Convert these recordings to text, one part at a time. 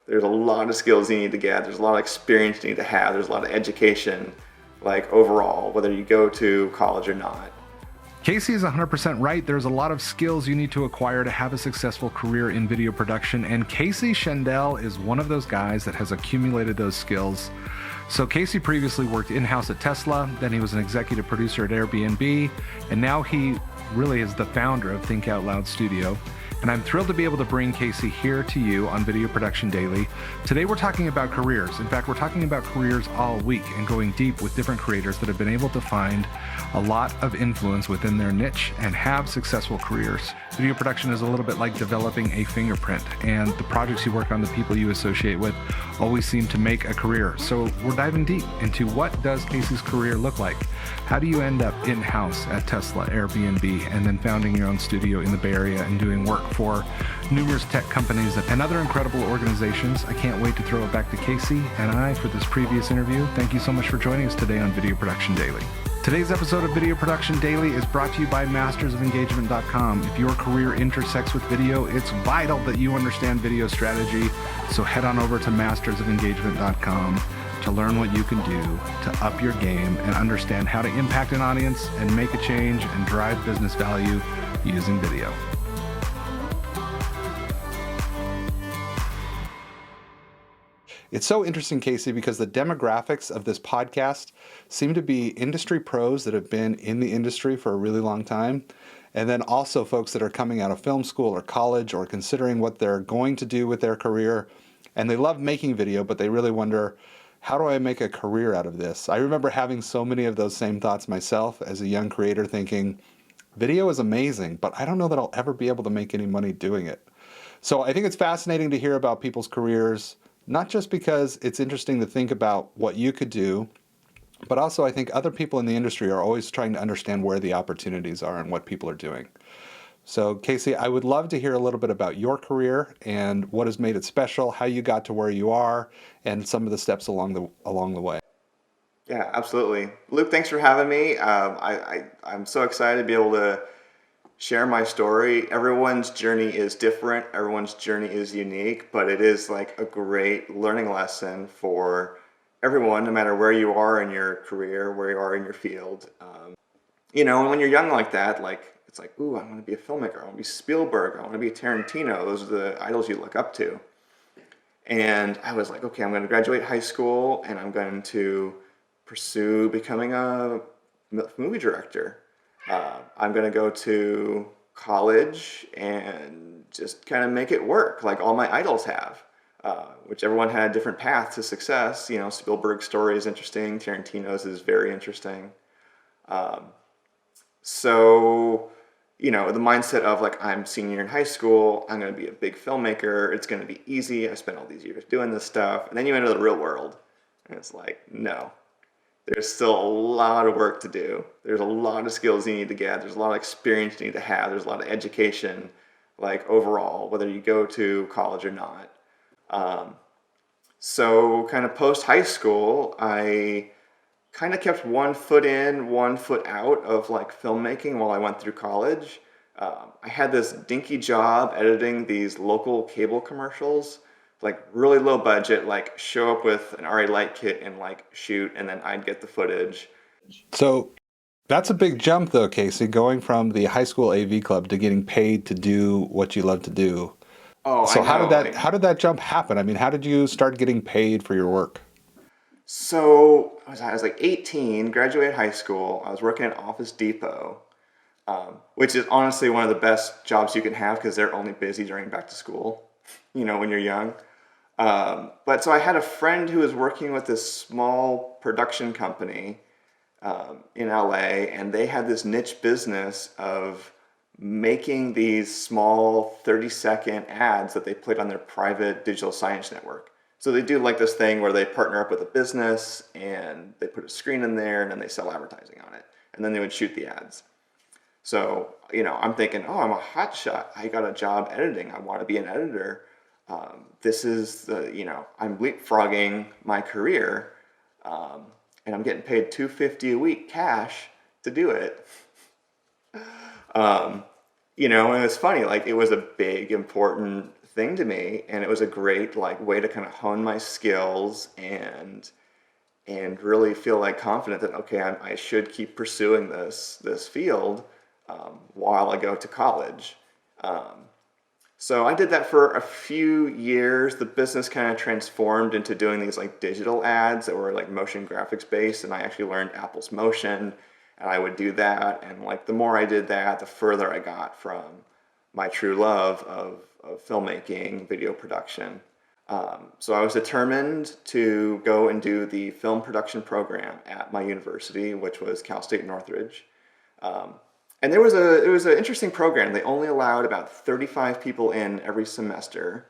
There's a lot of skills you need to get. There's a lot of experience you need to have. There's a lot of education, like overall, whether you go to college or not. Casey is 100% right. There's a lot of skills you need to acquire to have a successful career in video production, and Casey Schendel is one of those guys that has accumulated those skills. So Casey previously worked in-house at Tesla, then he was an executive producer at Airbnb, and now he really is the founder of Think Out Loud Studio. And I'm thrilled to be able to bring Casey here to you on Video Production Daily. Today we're talking about careers. In fact, we're talking about careers all week and going deep with different creators that have been able to find a lot of influence within their niche and have successful careers. Video production is a little bit like developing a fingerprint, and the projects you work on, the people you associate with, always seem to make a career. So we're diving deep into what does Casey's career look like? How do you end up in-house at Tesla, Airbnb, and then founding your own studio in the Bay Area and doing work for numerous tech companies and other incredible organizations? I can't wait to throw it back to Casey and I for this previous interview. Thank you so much for joining us today on Video Production Daily. Today's episode of Video Production Daily is brought to you by mastersofengagement.com. If your career intersects with video, it's vital that you understand video strategy. So head on over to mastersofengagement.com to learn what you can do to up your game and understand how to impact an audience and make a change and drive business value using video. It's so interesting, Casey, because the demographics of this podcast seem to be industry pros that have been in the industry for a really long time, and then also folks that are coming out of film school or college or considering what they're going to do with their career, and they love making video, but they really wonder, how do I make a career out of this? I remember having so many of those same thoughts myself as a young creator, thinking, video is amazing, but I don't know that I'll ever be able to make any money doing it. So I think it's fascinating to hear about people's careers, not just because it's interesting to think about what you could do, but also I think other people in the industry are always trying to understand where the opportunities are and what people are doing. So Casey, I would love to hear a little bit about your career and what has made it special, how you got to where you are, and some of the steps along the way. Yeah, absolutely. Luke, thanks for having me. I'm so excited to be able to share my story. Everyone's journey is different. Everyone's journey is unique, but it is like a great learning lesson for everyone, no matter where you are in your career, where you are in your field. And when you're young like that, it's like, ooh, I want to be a filmmaker. I want to be Spielberg. I want to be Tarantino. Those are the idols you look up to. And I was like, okay, I'm going to graduate high school and I'm going to pursue becoming a movie director. I'm going to go to college and just kind of make it work like all my idols have, which everyone had a different path to success. Spielberg's story is interesting. Tarantino's is very interesting. So the mindset of like, I'm senior in high school, I'm going to be a big filmmaker. It's going to be easy. I spent all these years doing this stuff. And then you enter the real world and it's like, no. There's still a lot of work to do. There's a lot of skills you need to get. There's a lot of experience you need to have. There's a lot of education, like overall, whether you go to college or not. So kind of post high school, I kind of kept one foot in, one foot out of like filmmaking while I went through college. I had this dinky job editing these local cable commercials, like really low budget, like show up with an RA light kit and like shoot, and then I'd get the footage. So that's a big jump though, Casey, going from the high school AV club to getting paid to do what you love to do. Oh, so I know. how did that jump happen? I mean, how did you start getting paid for your work? So I was like 18, graduated high school. I was working at Office Depot, which is honestly one of the best jobs you can have because they're only busy during back to school, when you're young. But so I had a friend who was working with this small production company in LA, and they had this niche business of making these small 30-second ads that they played on their private digital signage network. So they do like this thing where they partner up with a business and they put a screen in there and then they sell advertising on it. And then they would shoot the ads. So, I'm thinking, oh, I'm a hotshot. I got a job editing. I want to be an editor. This is I'm leapfrogging my career, and I'm getting paid $250 a week cash to do it. And it's funny, like it was a big, important thing to me, and it was a great like way to kind of hone my skills and really feel like confident that okay, I should keep pursuing this field while I go to college. So I did that for a few years. The business kind of transformed into doing these like digital ads that were like motion graphics based, and I actually learned Apple's Motion, and I would do that. And like the more I did that, the further I got from my true love of filmmaking, video production. So I was determined to go and do the film production program at my university, which was Cal State Northridge. And it was an interesting program. They only allowed about 35 people in every semester.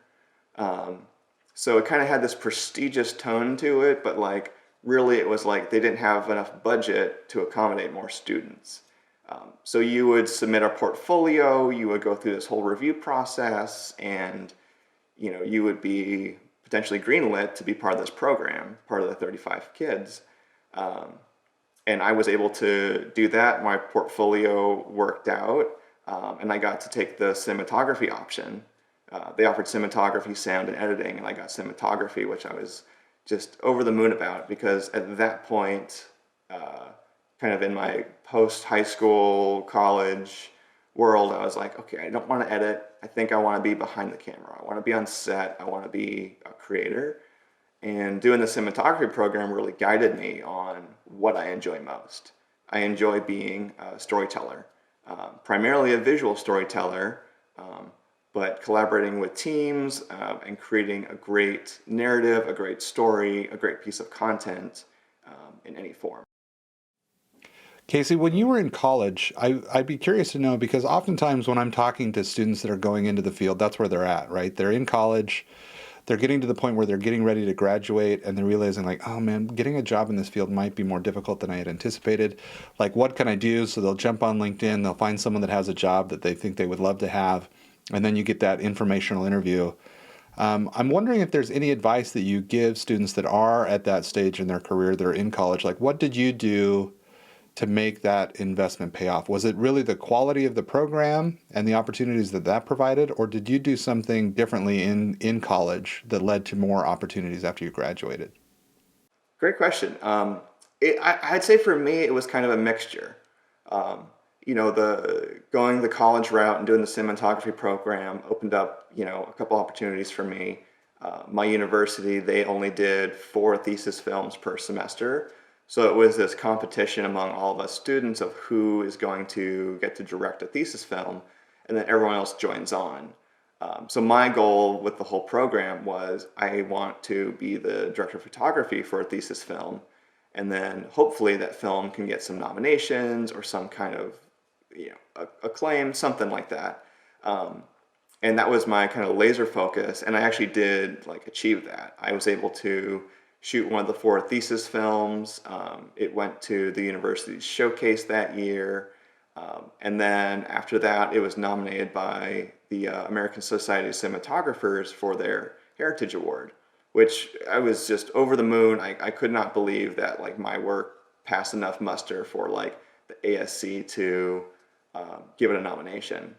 So it kind of had this prestigious tone to it, but like really it was like they didn't have enough budget to accommodate more students. So you would submit a portfolio, you would go through this whole review process, and you would be potentially greenlit to be part of this program, part of the 35 kids. And I was able to do that. My portfolio worked out, and I got to take the cinematography option. They offered cinematography, sound, and editing, and I got cinematography, which I was just over the moon about because at that point, kind of in my post-high school, college world, I was like, okay, I don't want to edit. I think I want to be behind the camera. I want to be on set. I want to be a creator. And doing the cinematography program really guided me on what I enjoy most. I enjoy being a storyteller, primarily a visual storyteller, but collaborating with teams and creating a great narrative, a great story, a great piece of content in any form. Casey, when you were in college, I'd be curious to know because oftentimes when I'm talking to students that are going into the field, that's where they're at, right? They're in college. They're getting to the point where they're getting ready to graduate and they're realizing like, oh man, getting a job in this field might be more difficult than I had anticipated. Like, what can I do? So they'll jump on LinkedIn, they'll find someone that has a job that they think they would love to have, and then you get that informational interview. I'm wondering if there's any advice that you give students that are at that stage in their career, that are in college. Like, what did you do to make that investment pay off? Was it really the quality of the program and the opportunities that that provided, or did you do something differently in college that led to more opportunities after you graduated? Great question. I'd say for me, it was kind of a mixture. The going the college route and doing the cinematography program opened up, a couple opportunities for me. My university, they only did 4 thesis films per semester. So it was this competition among all of us students of who is going to get to direct a thesis film, and then everyone else joins on. So my goal with the whole program was I want to be the director of photography for a thesis film, and then hopefully that film can get some nominations or some kind of acclaim, something like that. And that was my kind of laser focus, and I actually did achieve that. I was able to shoot one of the 4 thesis films. It went to the university's showcase that year. And then after that, it was nominated by the American Society of Cinematographers for their Heritage Award, which I was just over the moon. I could not believe that my work passed enough muster for the ASC to give it a nomination.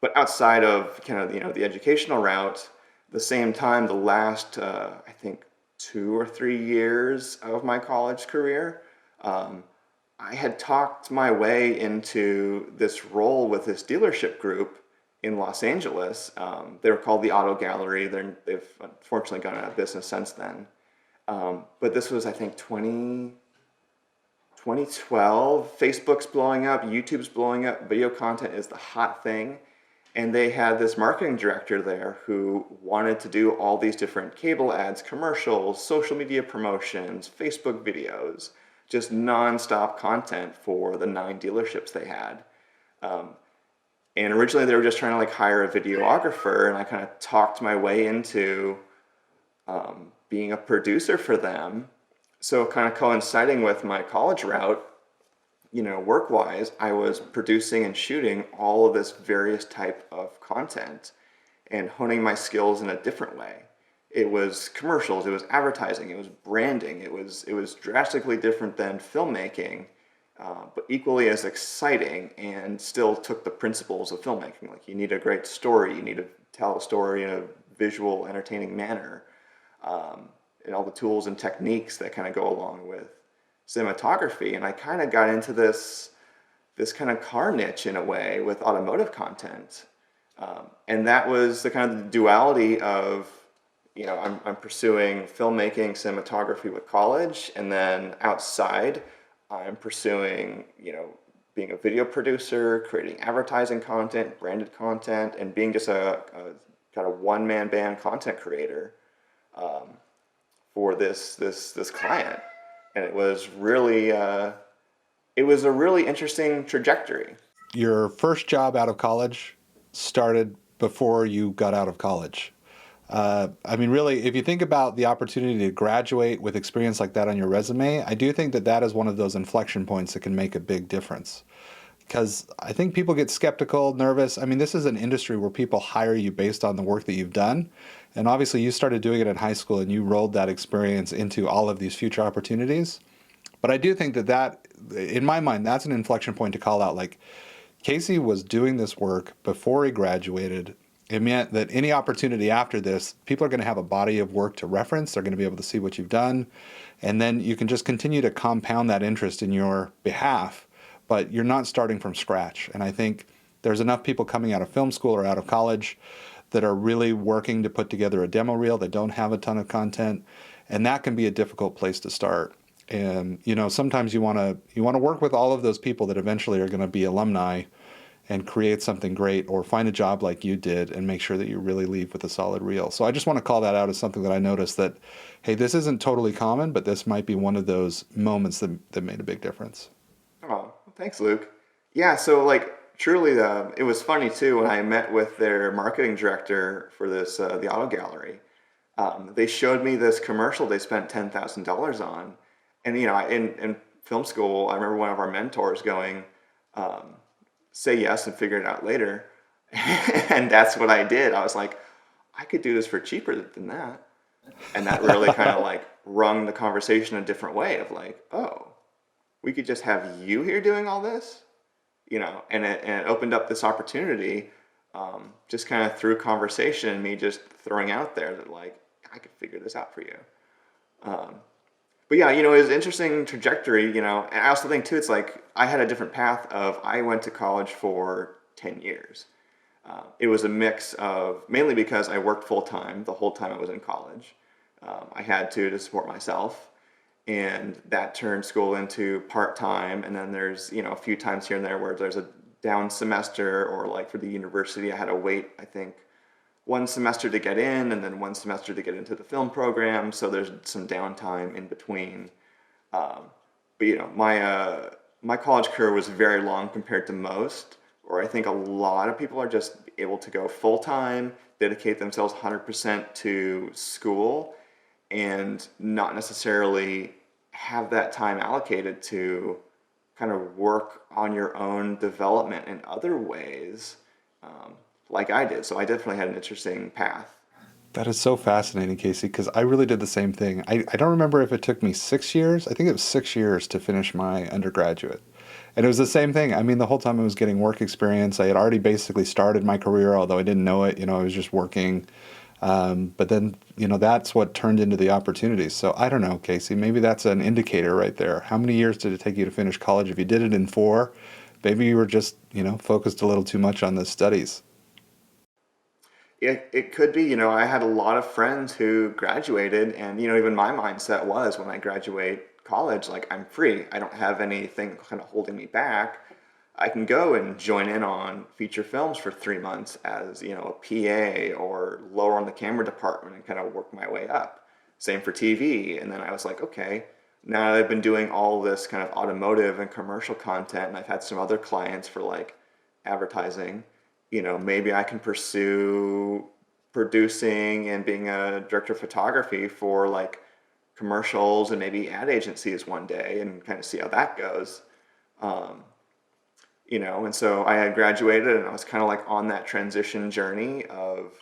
But outside of kind of the educational route, the same time, the last I think 2 or 3 years of my college career, I had talked my way into this role with this dealership group in Los Angeles. They were called the Auto Gallery. They've unfortunately gone out of business since then. But this was, I think, 2012. Facebook's blowing up, YouTube's blowing up, video content is the hot thing. And they had this marketing director there who wanted to do all these different cable ads, commercials, social media promotions, Facebook videos, just nonstop content for the 9 dealerships they had. And originally they were just trying to hire a videographer, and I kind of talked my way into being a producer for them. So kind of coinciding with my college route, work-wise, I was producing and shooting all of this various type of content and honing my skills in a different way. It was commercials, it was advertising, it was branding, it was drastically different than filmmaking, but equally as exciting, and still took the principles of filmmaking. You need a great story, you need a tell a story in a visual, entertaining manner, and all the tools and techniques that kind of go along with cinematography. And I kind of got into this kind of car niche in a way with automotive content. And that was the kind of duality of, I'm pursuing filmmaking, cinematography with college, and then outside, I'm pursuing, being a video producer, creating advertising content, branded content, and being just a kind of one-man band content creator for this client. And it was a really interesting trajectory. Your first job out of college started before you got out of college. I mean, really, if you think about the opportunity to graduate with experience like that on your resume, I do think that that is one of those inflection points that can make a big difference. Because I think people get skeptical, nervous. I mean, this is an industry where people hire you based on the work that you've done. And obviously, you started doing it in high school and you rolled that experience into all of these future opportunities. But I do think that, in my mind, that's an inflection point to call out. Like, Casey was doing this work before he graduated. It meant that any opportunity after this, people are going to have a body of work to reference. They're going to be able to see what you've done. And then you can just continue to compound that interest in your behalf, but you're not starting from scratch. And I think there's enough people coming out of film school or out of college that are really working to put together a demo reel. They don't have a ton of content, and that can be a difficult place to start. And sometimes you want to work with all of those people that eventually are going to be alumni and create something great, or find a job like you did and make sure that you really leave with a solid reel. So I just want to call that out as something that I noticed that, hey, this isn't totally common, but this might be one of those moments that made a big difference. Oh, thanks, Luke. Yeah, so truly, it was funny too when I met with their marketing director for this the auto gallery. They showed me this commercial they spent $10,000 on, and in film school, I remember one of our mentors going, "Say yes and figure it out later," and that's what I did. I was like, I could do this for cheaper than that, and that really kind of rung the conversation a different way of oh, we could just have you here doing all this, and it opened up this opportunity, just kind of through conversation and me just throwing out there that I could figure this out for you. But yeah, it was an interesting trajectory, and I also think too, it's I had a different path of, I went to college for 10 years. It was a mix of, mainly because I worked full time the whole time I was in college. I had to support myself, and that turned school into part-time. And then there's, a few times here and there where there's a down semester, or for the university, I had to wait, I think, one semester to get in, and then one semester to get into the film program. So there's some downtime in between. But my college career was very long compared to most, or I think a lot of people are just able to go full time, dedicate themselves 100% to school, and not necessarily have that time allocated to kind of work on your own development in other ways, like I did. So I definitely had an interesting path. That is so fascinating, Casey, because I really did the same thing. I don't remember if it took me 6 years. I think it was 6 years to finish my undergraduate. And it was the same thing. I mean, the whole time I was getting work experience. I had already basically started my career, although I didn't know it. I was just working. But then, that's what turned into the opportunities. So I don't know, Casey, maybe that's an indicator right there. How many years did it take you to finish college? If you did it in 4, maybe you were just, focused a little too much on the studies. It could be, I had a lot of friends who graduated, and, even my mindset was, when I graduate college, I'm free. I don't have anything kind of holding me back. I can go and join in on feature films for 3 months as, a PA, or lower on the camera department, and kind of work my way up. Same for TV. And then I was like, okay, now I've been doing all this kind of automotive and commercial content, and I've had some other clients for advertising. Maybe I can pursue producing and being a director of photography for commercials and maybe ad agencies one day, and kind of see how that goes. And so I had graduated, and I was kind of on that transition journey of,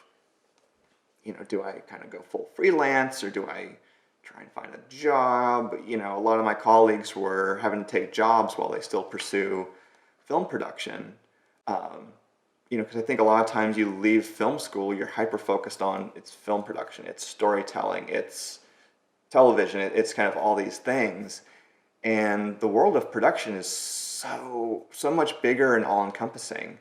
do I kind of go full freelance, or do I try and find a job? A lot of my colleagues were having to take jobs while they still pursue film production. because I think a lot of times you leave film school, you're hyper focused on it's film production, it's storytelling, it's television, it's kind of all these things. And the world of production is so much bigger and all encompassing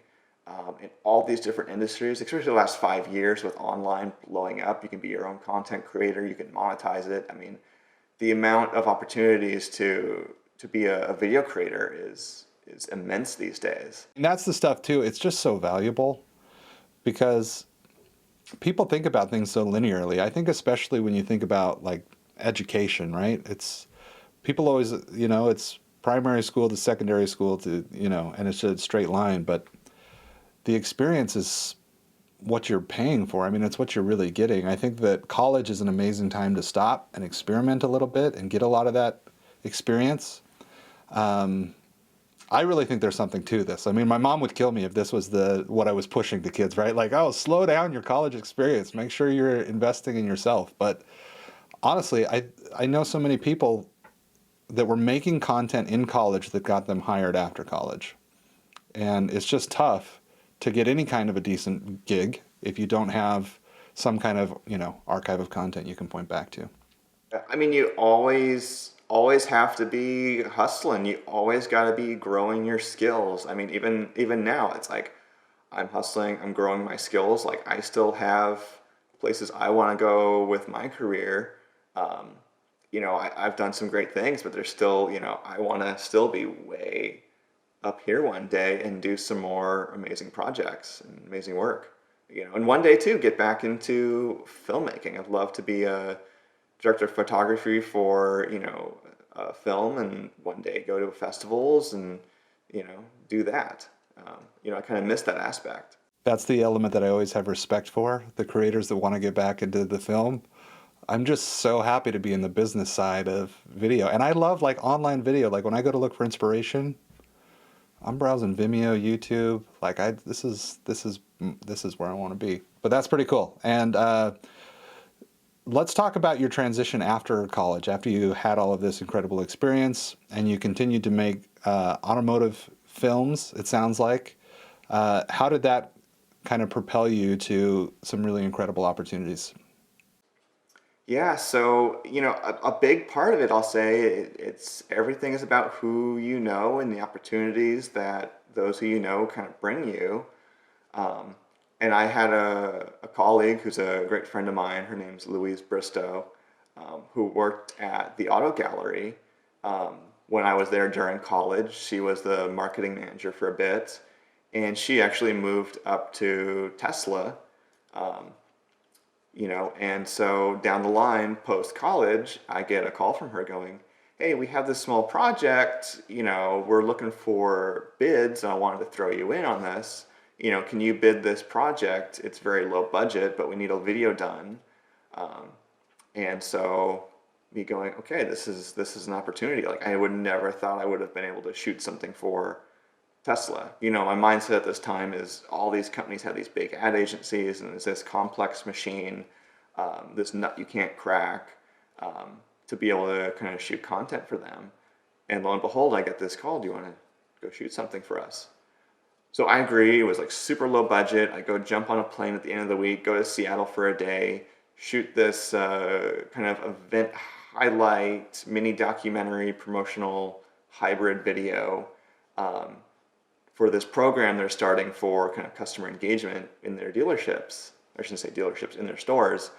in all these different industries, especially the last 5 years with online blowing up. You can be your own content creator, you can monetize it. I mean, the amount of opportunities to be a video creator is immense these days. And that's the stuff too. It's just so valuable because people think about things so linearly. I think especially when you think about like education, right? It's people always, it's primary school to secondary school to, and it's a straight line, but the experience is what you're paying for. I mean, it's what you're really getting. I think that college is an amazing time to stop and experiment a little bit and get a lot of that experience. I really think there's something to this. I mean, my mom would kill me if this was what I was pushing to kids, right? Like, oh, slow down your college experience. Make sure you're investing in yourself. But honestly, I know so many people that were making content in college that got them hired after college. And it's just tough to get any kind of a decent gig if you don't have some kind of, archive of content you can point back to. I mean, you always have to be hustling. You always got to be growing your skills. I mean, even now, it's like I'm hustling. I'm growing my skills. Like I still have places I want to go with my career. I've done some great things, but there's still, I want to still be way up here one day and do some more amazing projects and amazing work. And one day too, get back into filmmaking. I'd love to be a director of photography for film, and one day go to festivals and do that. I kind of miss that aspect. That's the element that I always have respect for, the creators that want to get back into the film. I'm just so happy to be in the business side of video, and I love like online video. Like when I go to look for inspiration, I'm browsing Vimeo, YouTube. Like this is where I want to be. But that's pretty cool. And let's talk about your transition after college, after you had all of this incredible experience and you continued to make automotive films, it sounds like. How did that kind of propel you to some really incredible opportunities? Yeah, so a big part of it, I'll say, it's everything is about who you know and the opportunities that those who you know kind of bring you. And I had a colleague who's a great friend of mine. Her name's Louise Bristow, who worked at the auto gallery when I was there during college. She was the marketing manager for a bit, and she actually moved up to Tesla. And so down the line, post college, I get a call from her going, "Hey, we have this small project. We're looking for bids, and I wanted to throw you in on this. Can you bid this project? It's very low budget, but we need a video done." And so me going, okay, this is an opportunity. Like I would never thought I would have been able to shoot something for Tesla. My mindset at this time is all these companies have these big ad agencies and it's this complex machine, this nut you can't crack, to be able to kind of shoot content for them. And lo and behold, I get this call, "Do you want to go shoot something for us?" So I agree. It was like super low budget. I go jump on a plane at the end of the week, go to Seattle for a day, shoot this kind of event highlight, mini documentary, promotional hybrid video for this program they're starting for kind of customer engagement in their dealerships. I shouldn't say dealerships, in their stores.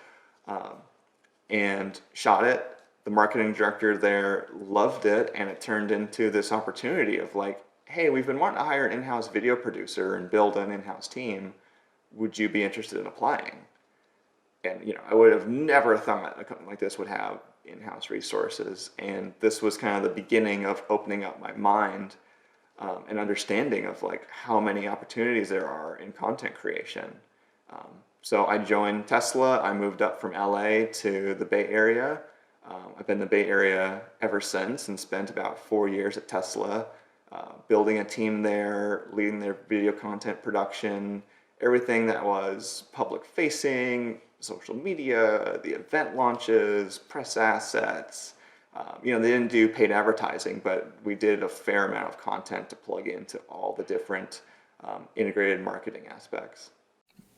And shot it. The marketing director there loved it, and it turned into this opportunity of like, "Hey, we've been wanting to hire an in-house video producer and build an in-house team. Would you be interested in applying?" And I would have never thought a company like this would have in-house resources. And this was kind of the beginning of opening up my mind and understanding of like how many opportunities there are in content creation. So I joined Tesla. I moved up from LA to the Bay Area. I've been in the Bay Area ever since and spent about 4 years at Tesla. Building a team there, leading their video content production, everything that was public facing, social media, the event launches, press assets. They didn't do paid advertising, but we did a fair amount of content to plug into all the different integrated marketing aspects.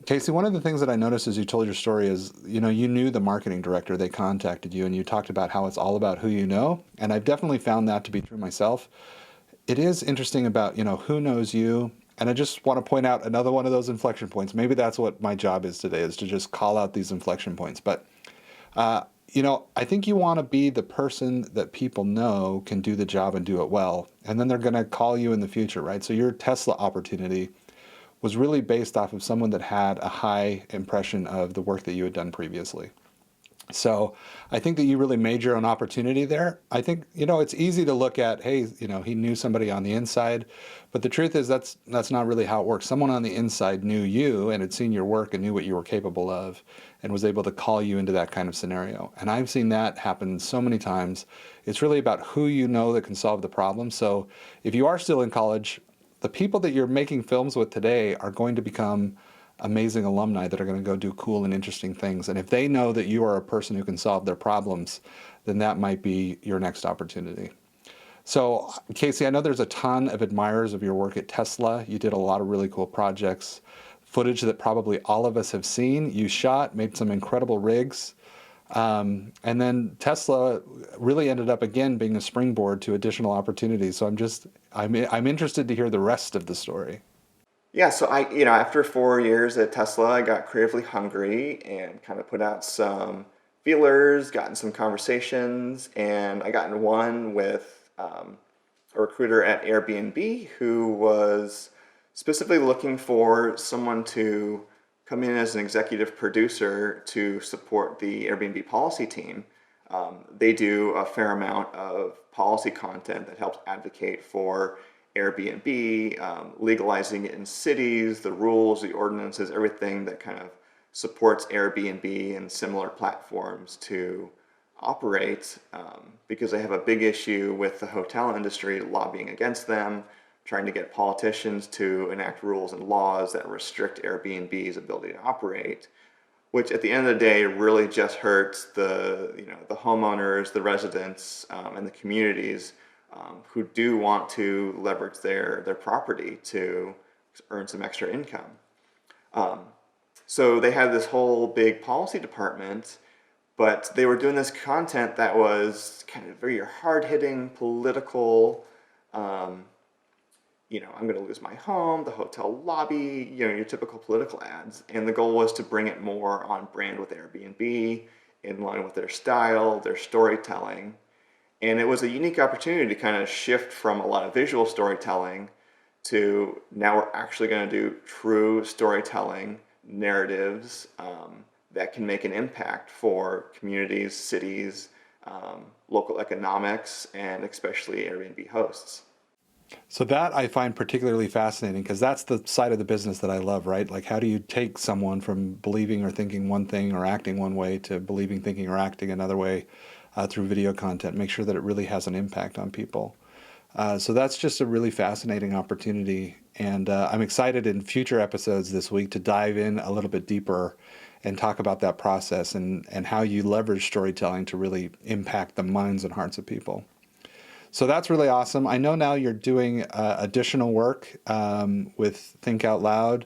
Casey, one of the things that I noticed as you told your story is, you know, you knew the marketing director, they contacted you, and you talked about how it's all about who you know. And I've definitely found that to be true myself. It is interesting about, you know, who knows you. And I just want to point out another one of those inflection points. Maybe that's what my job is today, is to just call out these inflection points. But, you know, I think you want to be the person that people know can do the job and do it well. And then they're going to call you in the future, right? So your Tesla opportunity was really based off of someone that had a high impression of the work that you had done previously. So I think that you really made your own opportunity there. I think, you know, it's easy to look at, hey, you know, he knew somebody on the inside, but the truth is that's not really how it works. Someone on the inside knew you and had seen your work and knew what you were capable of and was able to call you into that kind of scenario. And I've seen that happen so many times. It's really about who you know that can solve the problem. So if you are still in college, the people that you're making films with today are going to become amazing alumni that are going to go do cool and interesting things. And if they know that you are a person who can solve their problems, then that might be your next opportunity. So, Casey, I know there's a ton of admirers of your work at Tesla. You did a lot of really cool projects, footage that probably all of us have seen. You shot, made some incredible rigs. And then Tesla really ended up again being a springboard to additional opportunities. So I'm interested to hear the rest of the story. Yeah, so after 4 years at Tesla, I got creatively hungry and kind of put out some feelers, got in some conversations, and I got in one with a recruiter at Airbnb who was specifically looking for someone to come in as an executive producer to support the Airbnb policy team. They do a fair amount of policy content that helps advocate for Airbnb, legalizing it in cities, the rules, the ordinances, everything that kind of supports Airbnb and similar platforms to operate, because they have a big issue with the hotel industry lobbying against them, trying to get politicians to enact rules and laws that restrict Airbnb's ability to operate, which at the end of the day really just hurts the homeowners, the residents, and the communities who do want to leverage their property to earn some extra income. So they had this whole big policy department, but they were doing this content that was kind of very hard-hitting, political. I'm going to lose my home, the hotel lobby, your typical political ads. And the goal was to bring it more on brand with Airbnb, in line with their style, their storytelling. And it was a unique opportunity to kind of shift from a lot of visual storytelling to now we're actually going to do true storytelling narratives that can make an impact for communities, cities, local economics, and especially Airbnb hosts. So that I find particularly fascinating because that's the side of the business that I love, right? Like, how do you take someone from believing or thinking one thing or acting one way to believing, thinking, or acting another way through video content, make sure that it really has an impact on people. So that's just a really fascinating opportunity. And I'm excited in future episodes this week to dive in a little bit deeper and talk about that process and how you leverage storytelling to really impact the minds and hearts of people. So that's really awesome. I know now you're doing additional work with Think Out Loud,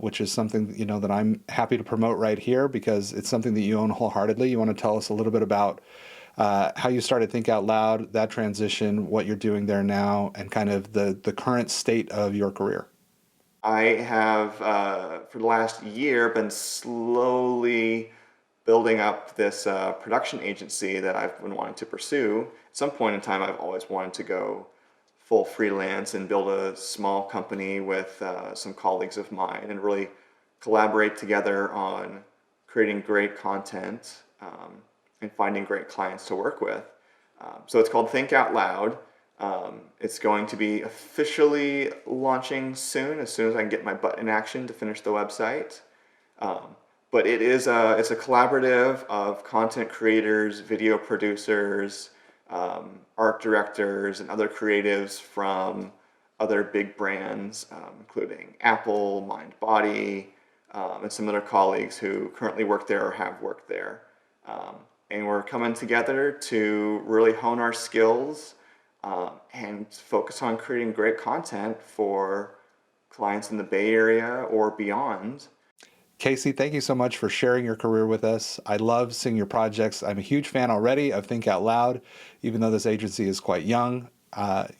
which is something that I'm happy to promote right here because it's something that you own wholeheartedly. You want to tell us a little bit about how you started Think Out Loud, that transition, what you're doing there now, and kind of the current state of your career. I have, for the last year, been slowly building up this production agency that I've been wanting to pursue. At some point in time, I've always wanted to go full freelance and build a small company with some colleagues of mine and really collaborate together on creating great content and finding great clients to work with. So it's called Think Out Loud. It's going to be officially launching soon as I can get my butt in action to finish the website. But it's a collaborative of content creators, video producers, art directors, and other creatives from other big brands, including Apple, MindBody, and some other colleagues who currently work there or have worked there. And we're coming together to really hone our skills and focus on creating great content for clients in the Bay Area or beyond. Casey, thank you so much for sharing your career with us. I love seeing your projects. I'm a huge fan already of Think Out Loud, even though this agency is quite young.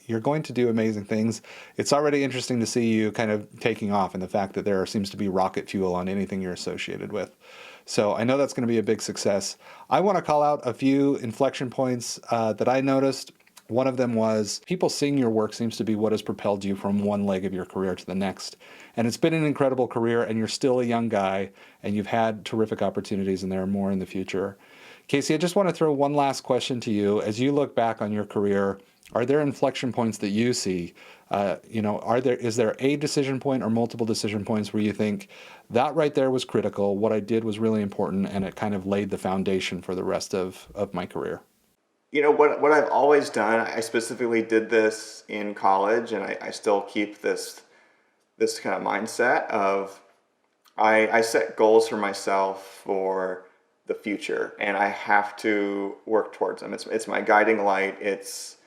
You're going to do amazing things. It's already interesting to see you kind of taking off, and the fact that there seems to be rocket fuel on anything you're associated with. So I know that's going to be a big success. I want to call out a few inflection points that I noticed. One of them was people seeing your work seems to be what has propelled you from one leg of your career to the next. And it's been an incredible career, and you're still a young guy, and you've had terrific opportunities, and there are more in the future. Casey, I just want to throw one last question to you. As you look back on your career, are there inflection points that you see? Is there a decision point or multiple decision points where you think that right there was critical, what I did was really important, and it kind of laid the foundation for the rest of my career? What I've always done, I specifically did this in college, and I still keep this kind of mindset of I set goals for myself for the future, and I have to work towards them. It's my guiding light. It's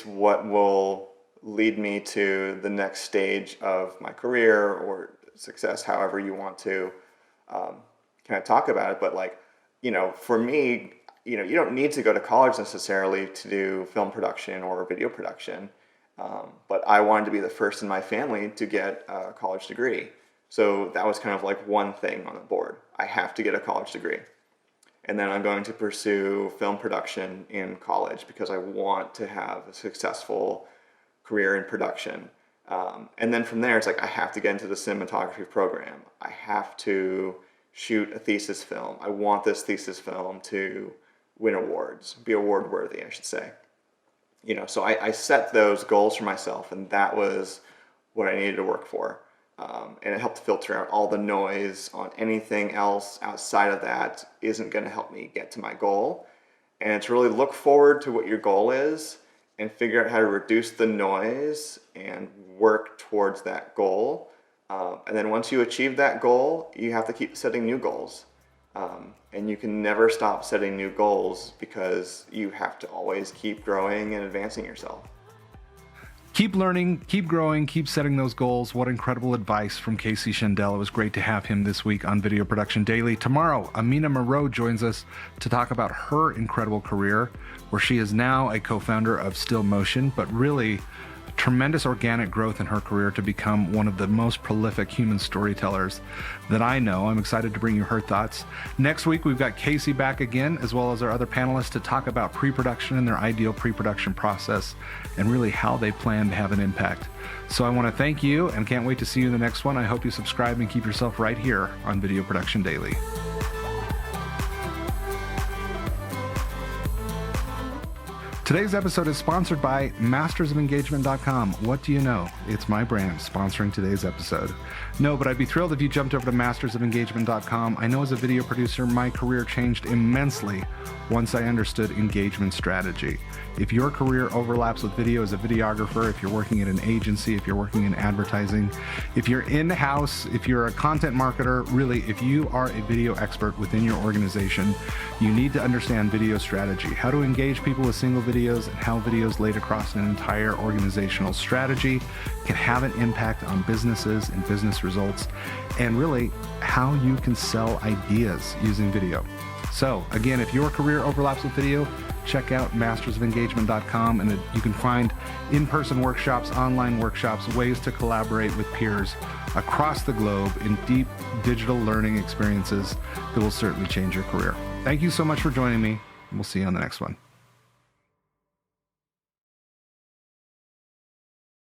what will lead me to the next stage of my career or success, however you want to kind of talk about it. But for me, you don't need to go to college necessarily to do film production or video production. But I wanted to be the first in my family to get a college degree. So that was kind of like one thing on the board. I have to get a college degree. And then I'm going to pursue film production in college because I want to have a successful career in production. And then from there, it's like I have to get into the cinematography program. I have to shoot a thesis film. I want this thesis film to win awards, be award worthy, I should say. So I set those goals for myself, and that was what I needed to work for. And it helped filter out all the noise on anything else outside of that isn't going to help me get to my goal. And it's really look forward to what your goal is and figure out how to reduce the noise and work towards that goal. And then once you achieve that goal, you have to keep setting new goals. And you can never stop setting new goals because you have to always keep growing and advancing yourself. Keep learning, keep growing, keep setting those goals. What incredible advice from Casey Schendel. It was great to have him this week on Video Production Daily. Tomorrow, Amina Moreau joins us to talk about her incredible career, where she is now a co-founder of Still Motion, but really tremendous organic growth in her career to become one of the most prolific human storytellers that I know. I'm excited to bring you her thoughts. Next week, we've got Casey back again, as well as our other panelists, to talk about pre-production and their ideal pre-production process and really how they plan to have an impact. So I want to thank you and can't wait to see you in the next one. I hope you subscribe and keep yourself right here on Video Production Daily. Today's episode is sponsored by mastersofengagement.com. What do you know? It's my brand sponsoring today's episode. No, but I'd be thrilled if you jumped over to mastersofengagement.com. I know as a video producer, my career changed immensely once I understood engagement strategy. If your career overlaps with video as a videographer, if you're working at an agency, if you're working in advertising, if you're in-house, if you're a content marketer, really, if you are a video expert within your organization, you need to understand video strategy, how to engage people with single videos, and how videos laid across an entire organizational strategy can have an impact on businesses and business results, and really how you can sell ideas using video. So again, if your career overlaps with video, check out mastersofengagement.com, and you can find in-person workshops, online workshops, ways to collaborate with peers across the globe in deep digital learning experiences that will certainly change your career. Thank you so much for joining me, and we'll see you on the next one.